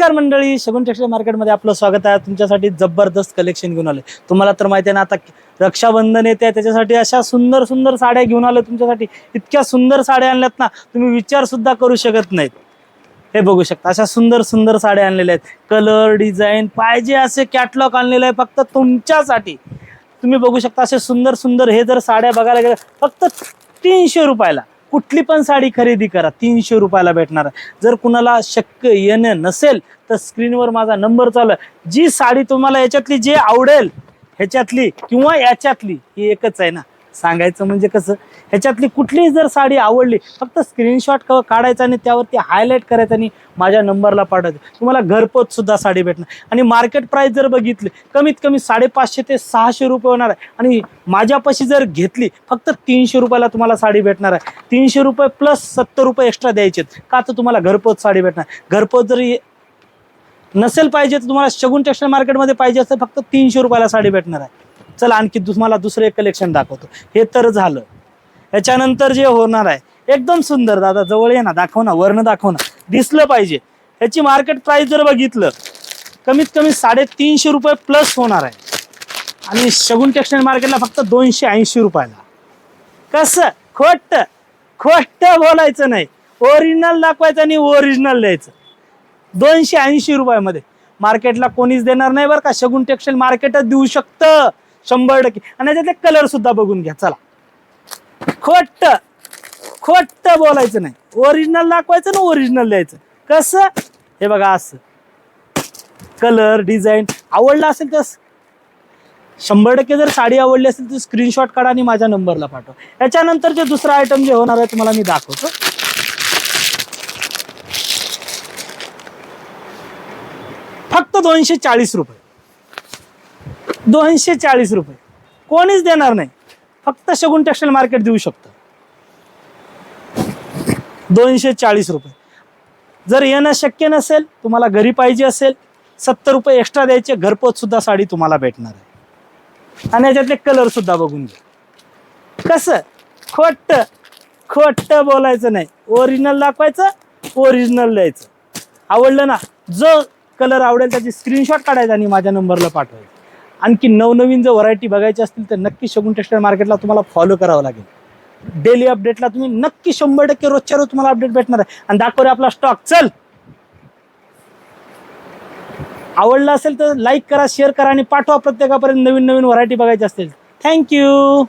नमस्कार मंडळी, शगुन टेक्सटाईल मार्केटमध्ये आपलं स्वागत आहे। तुमच्यासाठी जबरदस्त कलेक्शन घेऊन आले। तुम्हाला तर माहिती आहे ना, आता रक्षाबंधन येते, त्याच्यासाठी अशा सुंदर सुंदर साड्या घेऊन आलो तुमच्यासाठी। इतक्या सुंदर साड्या आणल्यात ना, तुम्ही विचार सुद्धा करू शकत नाहीत। हे बघू शकता, अशा सुंदर सुंदर साड्या आणलेल्या आहेत। कलर डिझाइन पाहिजे असे कॅटलॉग आणलेलं आहे फक्त तुमच्यासाठी। तुम्ही बघू शकता असे सुंदर सुंदर हे जर साड्या बघायला गेलं फक्त 300 रुपयाला कुठली पण साडी खरेदी करा, 300 रुपयाला भेटणार। जर कुणाला शक्य येणं नसेल तर स्क्रीनवर माझा नंबर चालू आहे। जी साडी तुम्हाला याच्यातली जे आवडेल, ह्याच्यातली किंवा याच्यातली, ही एकच आहे ना, सांगायचं म्हणजे कसं, ह्याच्यातली कुठलीही जर साडी आवडली फक्त स्क्रीनशॉट काढायचा आणि त्यावरती हायलाइट करायचं आणि माझ्या नंबरला पाठवायचं। तुम्हाला घरपोच सुद्धा साडी भेटणार। आणि मार्केट प्राइस जर बघितली कमीत कमी 550 ते 600 रुपये होणार आहे। आणि माझ्यापाशी जर घेतली फक्त 300 रुपयाला तुम्हाला साडी भेटणार आहे। 300 रुपये प्लस 70 रुपये एक्स्ट्रा द्यायचे, का तर तुम्हाला घरपोच साडी भेटणार। घरपोच जरी नसेल पाहिजे तर तुम्हाला शगुन टेक्सटाईल मार्केटमध्ये पाहिजे असेल फक्त 300 रुपयाला साडी भेटणार आहे। चला आणखी तुम्हाला दुसरं एक कलेक्शन दाखवतो। हे तर झालं, याच्यानंतर जे होणार आहे एकदम सुंदर। दादा जवळ ये ना, दाखव ना, वर्ण दाखव ना, दिसलं पाहिजे। याची मार्केट प्राइस जर बघितलं कमीत कमी 350 रुपये प्लस होणार आहे। आणि शगुन टेक्सटाईल मार्केटला फक्त 280 रुपयाला। कसं खोट खोट बोलायचं नाही, ओरिजिनल दाखवायचं आणि ओरिजिनल द्यायचं। 280 रुपयामध्ये मार्केटला कोणीच देणार नाही बरं का। शगुन टेक्सटाईल मार्केटच देऊ शकतं 100%। आणि याच्यातले कलर सुद्धा बघून घ्या। चला, खोट खोट बोलायचं नाही, ओरिजिनल दाखवायचं ना ओरिजिनल द्यायचं। कसं, हे बघा असं कलर डिझाईन आवडला असेल तर 100% जर साडी आवडली असेल तर स्क्रीनशॉट काढा आणि माझ्या नंबरला पाठवा। याच्यानंतर जे दुसरा आयटम जे होणार आहे तुम्हाला मी दाखवतो। फक्त 240 रुपये, 240 रुपये कोणीच देणार नाही, फक्त शगुन टेक्सटाईल मार्केट देऊ शकतं। 240 रुपये जर येणं शक्य नसेल, तुम्हाला घरी पाहिजे असेल, 70 रुपये एक्स्ट्रा द्यायचे, घरपोच सुद्धा साडी तुम्हाला भेटणार आहे। आणि याच्यातले कलर सुद्धा बघून घ्या। कसं खोट खोट बोलायचं नाही, ओरिजिनल दाखवायचं, ओरिजिनल द्यायचं। आवडलं ना, जो कलर आवडेल त्याची स्क्रीनशॉट काढायचा आणि माझ्या नंबरला पाठवायचं। आणखी नवनवीन जर व्हरायटी बघायची असतील तर नक्की शगुन टेक्सटाईल मार्केटला तुम्हाला फॉलो करावं लागेल। डेली अपडेटला तुम्ही नक्की 100% रोजच्या रोज तुम्हाला अपडेट भेटणार आहे। आणि दाखव रे आपला स्टॉक। चल, आवडला असेल तर लाईक करा, शेअर करा आणि पाठवा प्रत्येकापर्यंत। नवीन नवीन व्हरायटी बघायची असतील। थँक्यू।